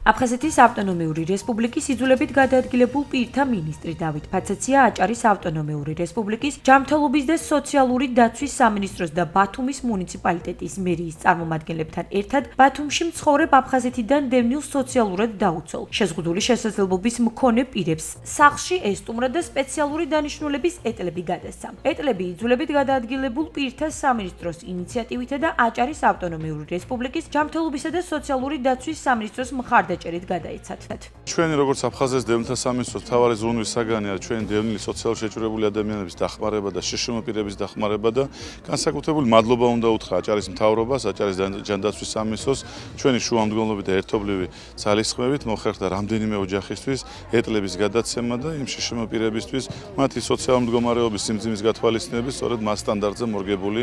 აფხაზეთის ავტონომიური რესპუბლიკის იძულებით გადაადგილებულ პირთა მინისტრი დავით ფაცაცია აჭარის ავტონომიური რესპუბლიკის ჯანმრთელობის და სოციალური დაცვის სამინისტროს და ბათუმის მუნიციპალიტეტის მერიის წარმომადგენლებთან ერთად ბათუმში მცხოვრებ აფხაზეთიდან დევნილ სოციალურად დაუცველ შეზღუდული შესაძლებლობის მქონე პირებს სახლში ესტუმრა და სპეციალური დანიშნულების ეტლები გადასცა. ეტლები იძულებით გადაადგილებულ პირთა სამინისტროს ინიციატივითა და აჭარის ავტონომიური რესპუბლიკის ჯანმრთელობისა და სოციალური დაცვის სამინისტროს მხარდაჭერით გადაიცათ. ჩვენი როგორც აფხაზეთის დევნილთა სამინისტროს მთავარი ზრუნვის საგანია ჩვენი დევნილი სოციალურად შეჭურებული ადამიანების დახმარება და შშმ პირების დახმარება და განსაკუთრებული მადლობა უნდა უთხრა აჭარის მთავრობას, აჭარის ჯანდაცვის სამინისტროს ჩვენი შუამდგომლობით და ერთობლივი ძალისხმევით მოხერხდა რამდენიმე ოჯახისთვის ეტლების გადაცემა და იმ შშმ პირებისთვის მათი სოციალური მდგომარეობის სიმძიმის გათვალისწინებით სწორედ მას სტანდარტზე მორგებული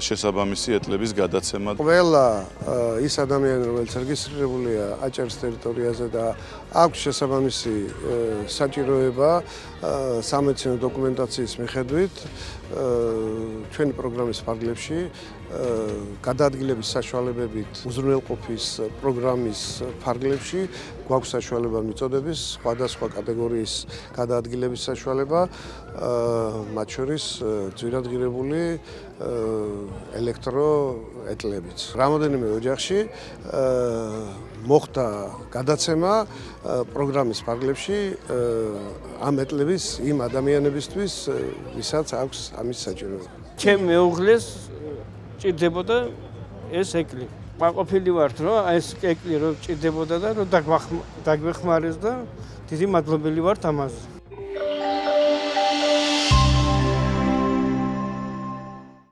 შესაბამისი ეტლების გადაცემა. ყველა ის ადამიანი, რომელიც რეგისტრირებულია აჭარის ტერიტორიაზე და აქვს შესაბამისი საჭიროება სამედიცინო დოკუმენტაციის მიხედვით ჩვენი პროგრამის ფარგლებში გადაადგილების საშუალებებით უზრუნველყოფის პროგრამის ფარგლებში გვაქვს საშუალება მიწოდების სხვადასხვა კატეგორიის გადაადგილების საშუალება მათ შორის ძვირადღირებული ელექტროეტლებით. რამოდენიმე ოჯახში მოხდა გადაცემა პროგრამის ფარგლებში ამ ეტლების იმ ადამიანებისთვის, ვისაც აქვს ამის საჭიროება. ჩემ მეუღლეს ჭირდებოდა ეს ეკლი. ყვაყოფილი ვართ, რომ ეს ეკლი რომ ჭირდებოდა და რომ დაგვეხმარეს და დიდი მადლობელი ვართ ამაზე.